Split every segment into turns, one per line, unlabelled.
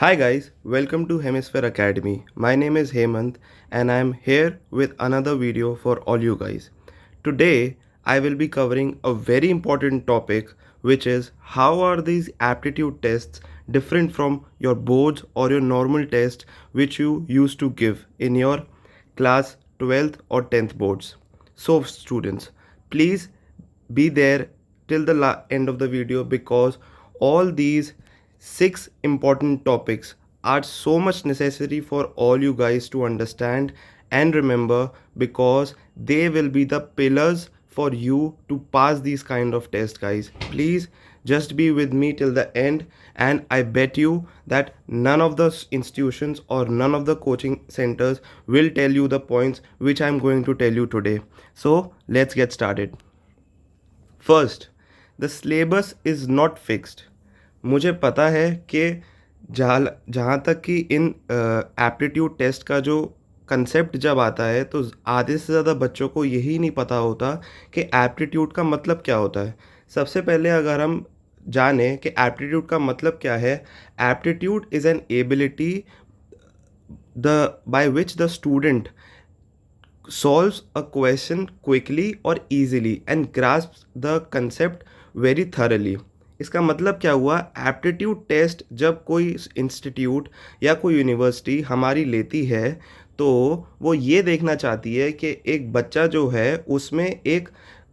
Hi guys, welcome to Hemisphere Academy. My name is Hemant and I am here with another video for all you guys. Today I will be covering a very important topic, which is how are these aptitude tests different from your boards or your normal test which you used to give in your class 12th or 10th boards. So students, please be there till the end of the video because all these six important topics are so much necessary for all you guys to understand and remember, because they will be the pillars for you to pass these kind of tests. Guys, please just be with me till the end, and I bet you that none of the institutions or none of the coaching centers will tell you the points which I'm going to tell you today. So let's get started. First, the syllabus is not fixed. मुझे पता है कि जहाँ तक कि इन aptitude test का जो concept जब आता है तो आधे से ज़्यादा बच्चों को यही नहीं पता होता कि एप्टीट्यूड का मतलब क्या होता है. सबसे पहले अगर हम जाने कि एप्टीट्यूड का मतलब क्या है, aptitude is an ability the by which the student solves a question quickly or easily and grasps the concept very thoroughly. इसका मतलब क्या हुआ, एप्टीट्यूड टेस्ट जब कोई इंस्टीट्यूट या कोई यूनिवर्सिटी हमारी लेती है तो वो ये देखना चाहती है कि एक बच्चा जो है उसमें एक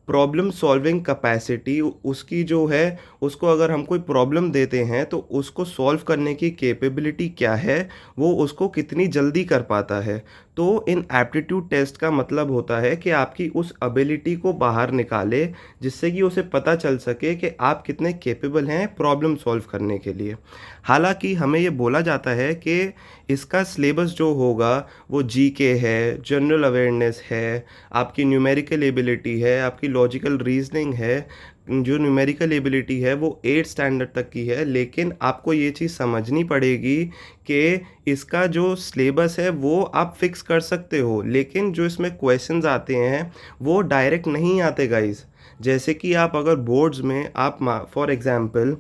प्रॉब्लम सॉल्विंग कैपेसिटी उसकी जो है, उसको अगर हम कोई प्रॉब्लम देते हैं तो उसको सॉल्व करने की कैपेबिलिटी क्या है, वो उसको कितनी जल्दी कर पाता है. तो इन एप्टीट्यूड टेस्ट का मतलब होता है कि आपकी उस एबिलिटी को बाहर निकाले जिससे कि उसे पता चल सके कि आप कितने कैपेबल हैं प्रॉब्लम सॉल्व करने के लिए. हालांकि हमें ये बोला जाता है कि इसका सिलेबस जो होगा वो जीके है, जनरल अवेयरनेस है, आपकी न्यूमेरिकल एबिलिटी है, आपकी लॉजिकल रीजनिंग है. जो न्यूमेरिकल एबिलिटी है वो 8 स्टैंडर्ड तक की है, लेकिन आपको ये चीज़ समझनी पड़ेगी कि इसका जो सिलेबस है वो आप फिक्स कर सकते हो, लेकिन जो इसमें क्वेश्चंस आते हैं वो डायरेक्ट नहीं आते गाइस. जैसे कि आप अगर बोर्ड्स में आप फॉर एग्जांपल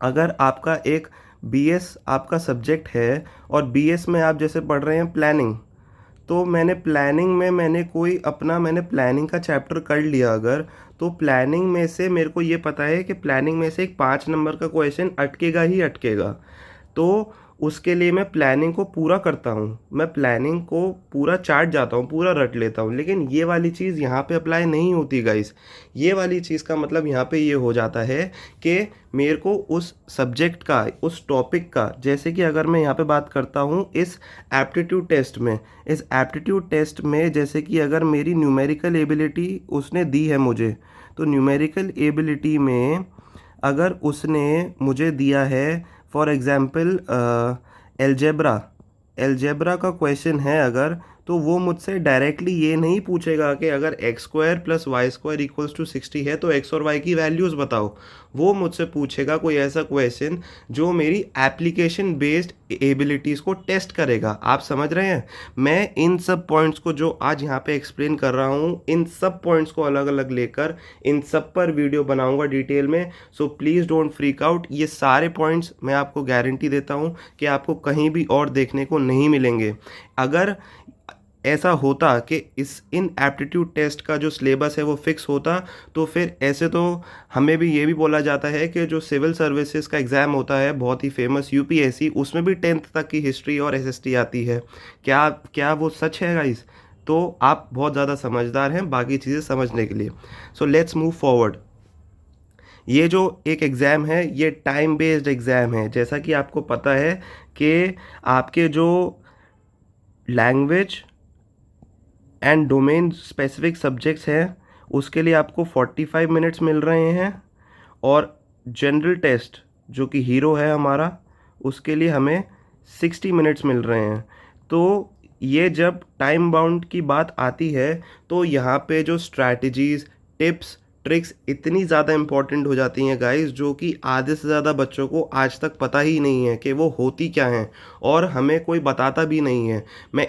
अगर आपका एक बीएस आपका सब्जेक्ट है और बीएस में आप जैसे पढ़ रहे हैं प्लानिंग, तो मैंने प्लानिंग में मैंने प्लानिंग का चैप्टर कर लिया अगर, तो प्लानिंग में से मेरे को ये पता है कि प्लानिंग में से एक 5 नंबर का क्वेश्चन अटकेगा ही अटकेगा. तो उसके लिए मैं प्लानिंग को पूरा करता हूँ, मैं प्लानिंग को पूरा चाट जाता हूँ, पूरा रट लेता हूँ, लेकिन ये वाली चीज़ यहाँ पे अप्लाई नहीं होती गाइस. ये वाली चीज़ का मतलब यहाँ पे ये हो जाता है कि मेरे को उस सब्जेक्ट का, उस टॉपिक का, जैसे कि अगर मैं यहाँ पे बात करता हूँ इस एप्टीट्यूड टेस्ट में जैसे कि अगर मेरी न्यूमेरिकल एबिलिटी उसने दी है मुझे, तो न्यूमेरिकल एबिलिटी में अगर उसने मुझे दिया है फॉर एग्ज़ाम्पल एलजेब्रा का क्वेश्चन है अगर, तो वो मुझसे डायरेक्टली ये नहीं पूछेगा कि अगर x square plus y square equals to 60 है तो एक्स और वाई की वैल्यूज़ बताओ. वो मुझसे पूछेगा कोई ऐसा क्वेश्चन जो मेरी एप्लीकेशन बेस्ड एबिलिटीज़ को टेस्ट करेगा. आप समझ रहे हैं, मैं इन सब पॉइंट्स को जो आज यहाँ पे एक्सप्लेन कर रहा हूँ, इन सब पॉइंट्स को अलग अलग लेकर इन सब पर वीडियो बनाऊँगा डिटेल में. So please don't freak out. ये सारे पॉइंट्स मैं आपको गारंटी देता हूँ कि आपको कहीं भी और देखने को नहीं मिलेंगे. अगर ऐसा होता कि इन एप्टीट्यूड टेस्ट का जो सिलेबस है वो फिक्स होता, तो फिर ऐसे तो हमें भी ये भी बोला जाता है कि जो सिविल सर्विसेज का एग्ज़ाम होता है बहुत ही फेमस यूपीएससी, उसमें भी 10th तक की हिस्ट्री और एसएसटी आती है. क्या क्या वो सच है गाइस? तो आप बहुत ज़्यादा समझदार हैं बाकी चीज़ें समझने के लिए. So let's move forward. ये जो एक एग्ज़ाम है ये टाइम बेस्ड एग्ज़ाम है. जैसा कि आपको पता है कि आपके जो language and domain specific subjects हैं उसके लिए आपको 45 मिनट्स मिल रहे हैं, और जनरल टेस्ट जो कि हीरो है हमारा उसके लिए हमें 60 मिनट्स मिल रहे हैं. तो ये जब टाइम बाउंड की बात आती है तो यहाँ पे जो स्ट्रैटेजीज़, टिप्स, ट्रिक्स इतनी ज़्यादा इम्पॉर्टेंट हो जाती हैं गाइस, जो कि आधे से ज़्यादा बच्चों को आज तक पता ही नहीं है कि वो होती क्या हैं, और हमें कोई बताता भी नहीं है. मैं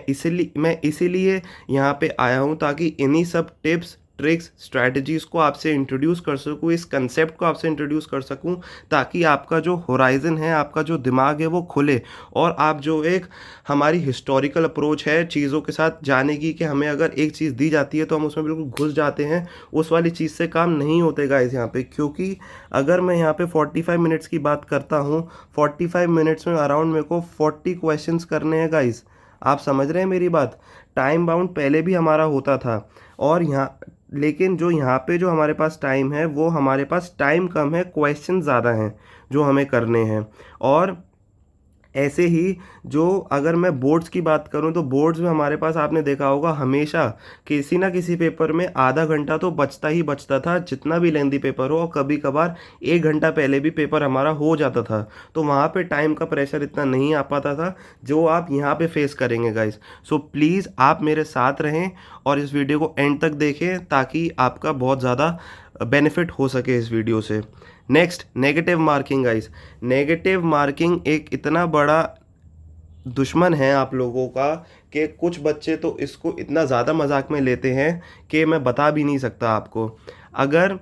इसीलिए यहाँ पे आया हूँ ताकि इन्हीं सब टिप्स, ट्रिक्स स्ट्रैटेजीज़ को आपसे इंट्रोड्यूस कर सकूँ, इस कंसेप्ट को आपसे इंट्रोड्यूस कर सकूँ, ताकि आपका जो होराइज़न है, आपका जो दिमाग है वो खुले और आप जो एक हमारी हिस्टोरिकल अप्रोच है चीज़ों के साथ जाने की, कि हमें अगर एक चीज़ दी जाती है तो हम उसमें बिल्कुल घुस जाते हैं, उस वाली चीज़ से काम नहीं होते गाइस यहाँ पे। क्योंकि अगर मैं यहाँ पे 45 मिनट्स की बात करता हूँ, 45 मिनट्स में अराउंड मेरे को 40 क्वेश्चंस करने हैं गाइस। आप समझ रहे हैं मेरी बात? टाइम बाउंड पहले भी हमारा होता था, और यहाँ लेकिन जो यहाँ पे जो हमारे पास टाइम है, वो हमारे पास टाइम कम है, क्वेश्चन ज़्यादा हैं जो हमें करने हैं। और ऐसे ही जो अगर मैं बोर्ड्स की बात करूं, तो बोर्ड्स में हमारे पास आपने देखा होगा हमेशा किसी ना किसी पेपर में आधा घंटा तो बचता ही बचता था, जितना भी लेंदी पेपर हो, और कभी कभार 1 घंटा पहले भी पेपर हमारा हो जाता था। तो वहाँ पे टाइम का प्रेशर इतना नहीं आ पाता था जो आप यहाँ पे फेस करेंगे गाइस। सो प्लीज़ आप मेरे साथ रहें और इस वीडियो को एंड तक देखें, ताकि आपका बहुत ज़्यादा बेनिफिट हो सके इस वीडियो से। Next, negative marking guys. Negative marking एक इतना बड़ा दुश्मन है आप लोगों का, कि कुछ बच्चे तो इसको इतना ज़्यादा मजाक में लेते हैं कि मैं बता भी नहीं सकता आपको। अगर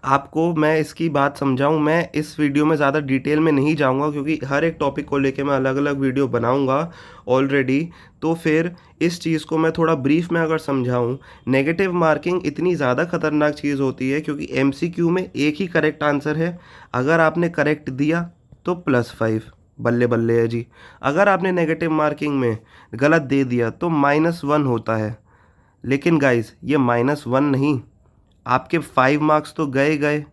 आपको मैं इसकी बात समझाऊं, मैं इस वीडियो में ज़्यादा डिटेल में नहीं जाऊंगा, क्योंकि हर एक टॉपिक को लेके मैं अलग अलग वीडियो बनाऊंगा ऑलरेडी। तो फिर इस चीज़ को मैं थोड़ा ब्रीफ में अगर समझाऊं, नेगेटिव मार्किंग इतनी ज़्यादा खतरनाक चीज़ होती है, क्योंकि एमसीक्यू में एक ही करेक्ट आंसर है। अगर आपने करेक्ट दिया तो +5, बल्ले बल्ले है जी। अगर आपने नेगेटिव मार्किंग में गलत दे दिया तो -1 होता है। लेकिन गाइस, ये -1 नहीं, आपके 5 मार्क्स तो गए गए,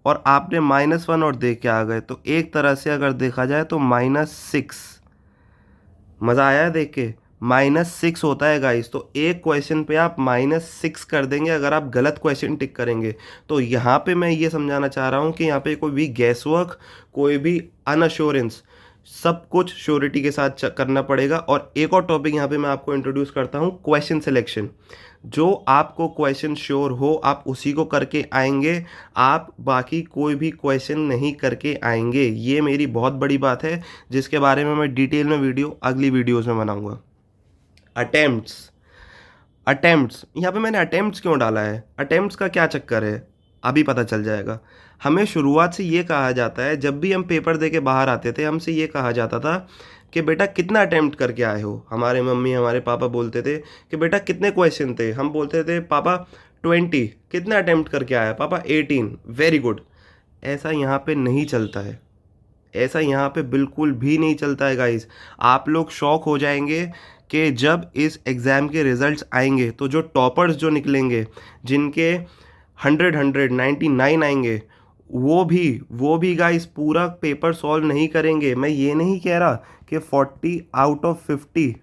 और आपने -1 और दे के आ गए, तो एक तरह से अगर देखा जाए तो -6। मज़ा आया देख के? -6 होता है गाइस। तो एक क्वेश्चन पे आप -6 कर देंगे अगर आप गलत क्वेश्चन टिक करेंगे। तो यहाँ पे मैं ये समझाना चाह रहा हूँ कि यहाँ पे कोई भी गैस वर्क, कोई भी अनअश्योरेंस, सब कुछ श्योरिटी के साथ करना पड़ेगा। और एक और टॉपिक यहाँ पे मैं आपको इंट्रोड्यूस करता हूँ, क्वेश्चन सिलेक्शन। जो आपको क्वेश्चन श्योर हो आप उसी को करके आएंगे, आप बाकी कोई भी क्वेश्चन नहीं करके आएंगे। ये मेरी बहुत बड़ी बात है, जिसके बारे में मैं डिटेल में वीडियो अगली वीडियोस में बनाऊंगा। अटेम्प्ट्स, अटेम्प्ट्स यहाँ पे मैंने अटेम्प्ट्स क्यों डाला है, अटेम्प्ट्स का क्या चक्कर है, अभी पता चल जाएगा। हमें शुरुआत से ये कहा जाता है, जब भी हम पेपर दे के बाहर आते थे हमसे ये कहा जाता था कि बेटा कितना अटेम्प्ट करके आए हो। हमारे मम्मी हमारे पापा बोलते थे कि बेटा कितने क्वेश्चन थे, हम बोलते थे पापा 20। कितने अटेम्प्ट करके आया पापा? 18। Very good. ऐसा यहाँ पे नहीं चलता है, ऐसा यहाँ पे बिल्कुल भी नहीं चलता है गाइस। आप लोग शॉक हो जाएंगे कि जब इस एग्ज़ाम के रिज़ल्ट्स आएंगे तो जो टॉपर्स जो निकलेंगे, जिनके 100 आएंगे, वो भी गाइस पूरा पेपर सॉल्व नहीं करेंगे। मैं ये नहीं कह रहा कि 40 आउट ऑफ 50,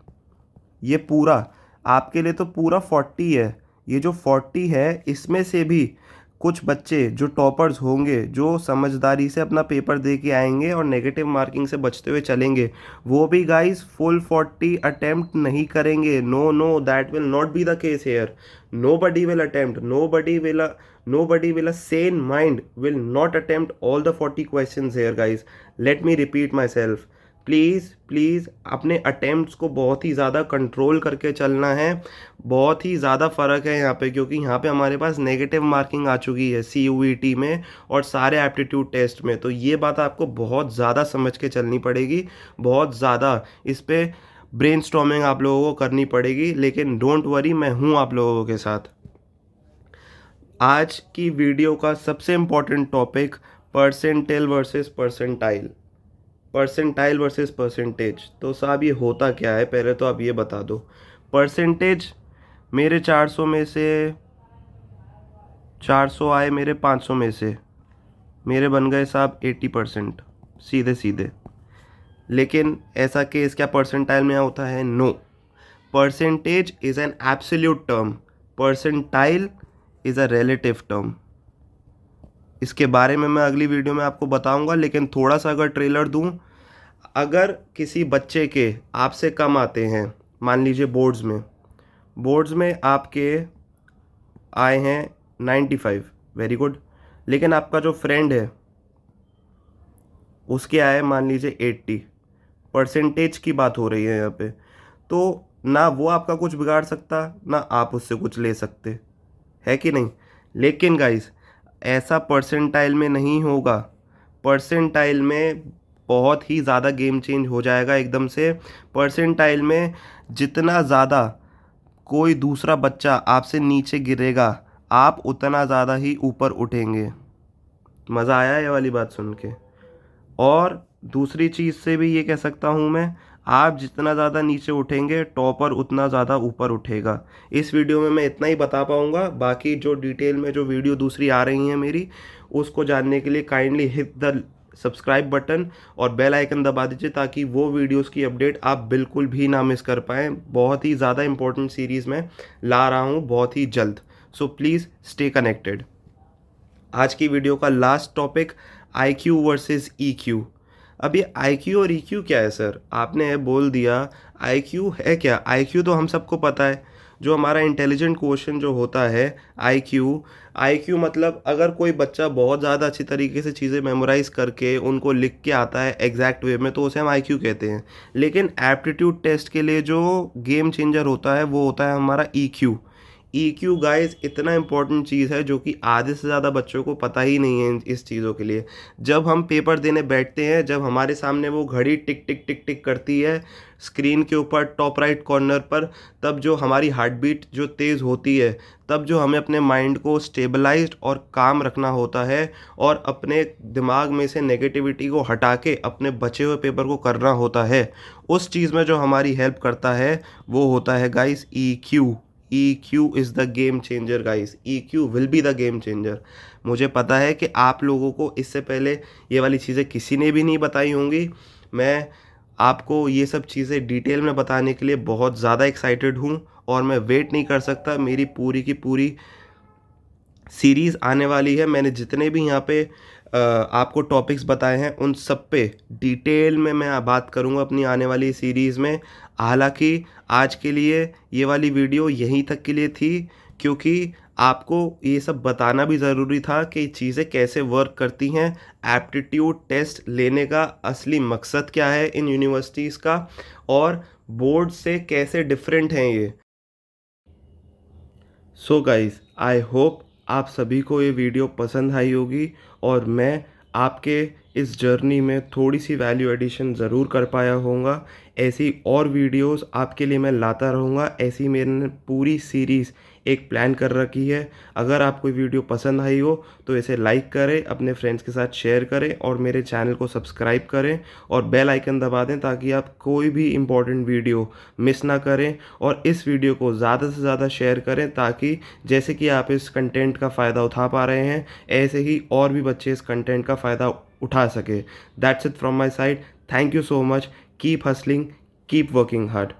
ये पूरा आपके लिए तो पूरा 40 है। ये जो 40 है, इसमें से भी कुछ बच्चे जो टॉपर्स होंगे, जो समझदारी से अपना पेपर दे के आएंगे और नेगेटिव मार्किंग से बचते हुए चलेंगे, वो भी गाइस फुल 40 अटेम्प्ट नहीं करेंगे। No no, that will not be the case here. Nobody will attempt, nobody will a sane mind will not attempt all the 40 questions here guys. Let me repeat myself. Please अपने attempts को बहुत ही ज़्यादा control करके चलना है। बहुत ही ज़्यादा फ़र्क है यहाँ पे, क्योंकि यहाँ पे हमारे पास नेगेटिव मार्किंग आ चुकी है CUET में और सारे एप्टीट्यूड टेस्ट में। तो ये बात आपको बहुत ज़्यादा समझ के चलनी पड़ेगी, बहुत ज़्यादा इस पर ब्रेनस्टॉर्मिंग आप लोगों को करनी पड़ेगी। लेकिन डोंट वरी, मैं हूँ आप लोगों के साथ। आज की वीडियो का सबसे important topic, percentile versus percentile, percentile versus percentage. तो साहब ये होता क्या है, पहले तो आप ये बता दो। परसेंटेज, मेरे 400 में से 400 आए, मेरे 500 में से मेरे बन गए साहब 80%, सीधे सीधे। लेकिन ऐसा केस क्या परसेंटाइल में होता है? No. Percentage is an absolute term, percentile is a relative term. इसके बारे में मैं अगली वीडियो में आपको बताऊंगा। लेकिन थोड़ा सा अगर ट्रेलर दूं, अगर किसी बच्चे के आपसे कम आते हैं, मान लीजिए बोर्ड्स में आपके आए हैं 95, वेरी गुड। लेकिन आपका जो फ्रेंड है उसके आए मान लीजिए 80, परसेंटेज की बात हो रही है यहाँ पे। तो ना वो आपका कुछ बिगाड़ सकता, ना आप उससे कुछ ले सकते। है कि नहीं? लेकिन गाइस ऐसा परसेंटाइल में नहीं होगा। परसेंटाइल में बहुत ही ज़्यादा गेम चेंज हो जाएगा एकदम से। परसेंटाइल में जितना ज़्यादा कोई दूसरा बच्चा आपसे नीचे गिरेगा, आप उतना ज़्यादा ही ऊपर उठेंगे। मज़ा आया ये वाली बात सुन के? और दूसरी चीज़ से भी ये कह सकता हूँ मैं, आप जितना ज़्यादा नीचे उठेंगे टॉपर उतना ज़्यादा ऊपर उठेगा। इस वीडियो में मैं इतना ही बता पाऊँगा, बाकी जो डिटेल में जो वीडियो दूसरी आ रही हैं मेरी, उसको जानने के लिए kindly hit the subscribe button और बेल आइकन दबा दीजिए ताकि वो वीडियोस की अपडेट आप बिल्कुल भी ना मिस कर पाएँ। बहुत ही ज़्यादा इंपॉर्टेंट सीरीज़ मैं ला रहा हूँ बहुत ही जल्द। So please stay connected. आज की वीडियो का last topic IQ versus EQ. अब ये आईक्यू और ईक्यू क्या है सर? आपने बोल दिया। आईक्यू है क्या? आईक्यू तो हम सबको पता है, जो हमारा इंटेलिजेंट क्वेश्चन जो होता है आईक्यू। आईक्यू मतलब अगर कोई बच्चा बहुत ज़्यादा अच्छी तरीके से चीज़ें मेमोराइज करके उनको लिख के आता है एग्जैक्ट वे में, तो उसे हम आईक्यू कहते हैं। लेकिन एप्टीट्यूड टेस्ट के लिए जो गेम चेंजर होता है वो होता है हमारा ईक्यू। EQ गाइस इतना इंपॉर्टेंट चीज़ है जो कि आधे से ज़्यादा बच्चों को पता ही नहीं है इस चीज़ों के लिए। जब हम पेपर देने बैठते हैं, जब हमारे सामने वो घड़ी टिक टिक टिक टिक करती है स्क्रीन के ऊपर टॉप राइट कॉर्नर पर, तब जो हमारी हार्ट बीट जो तेज़ होती है, तब जो हमें अपने माइंड को स्टेबलाइज्ड और काम रखना होता है और अपने दिमाग में से नेगेटिविटी को हटा के अपने बचे हुए पेपर को करना होता है, उस चीज़ में जो हमारी हेल्प करता है वो होता है guys EQ। EQ is the game changer guys. EQ will be the game changer. मुझे पता है कि आप लोगों को इससे पहले ये वाली चीज़ें किसी ने भी नहीं बताई होंगी। मैं आपको ये सब चीज़ें डिटेल में बताने के लिए बहुत ज़्यादा एक्साइटेड हूँ और मैं वेट नहीं कर सकता। मेरी पूरी की पूरी सीरीज़ आने वाली है। मैंने जितने भी यहाँ पे आपको टॉपिक्स बताए हैं उन सब पे डिटेल में मैं बात करूँगा अपनी आने वाली सीरीज़ में। हालांकि आज के लिए ये वाली वीडियो यहीं तक के लिए थी, क्योंकि आपको ये सब बताना भी ज़रूरी था कि चीज़ें कैसे वर्क करती हैं। एप्टीट्यूड टेस्ट लेने का असली मकसद क्या है इन यूनिवर्सिटीज़ का, और बोर्ड से कैसे डिफरेंट हैं ये। सो गाइस आई होप आप सभी को ये वीडियो पसंद आई होगी और मैं आपके इस जर्नी में थोड़ी सी वैल्यू एडिशन ज़रूर कर पाया होऊंगा। ऐसी और वीडियोस आपके लिए मैं लाता रहूँगा। ऐसी मैंने पूरी सीरीज़ एक प्लान कर रखी है। अगर आपको वीडियो पसंद आई हो तो इसे लाइक करें, अपने फ्रेंड्स के साथ शेयर करें और मेरे चैनल को सब्सक्राइब करें और बेल आइकन दबा दें ताकि आप कोई भी इम्पोर्टेंट वीडियो मिस ना करें। और इस वीडियो को ज़्यादा से ज़्यादा शेयर करें ताकि जैसे कि आप इस कंटेंट का फ़ायदा उठा पा रहे हैं, ऐसे ही और भी बच्चे इस कंटेंट का फ़ायदा उठा सके। That's it from my side. Thank you so much. Keep hustling, keep working hard.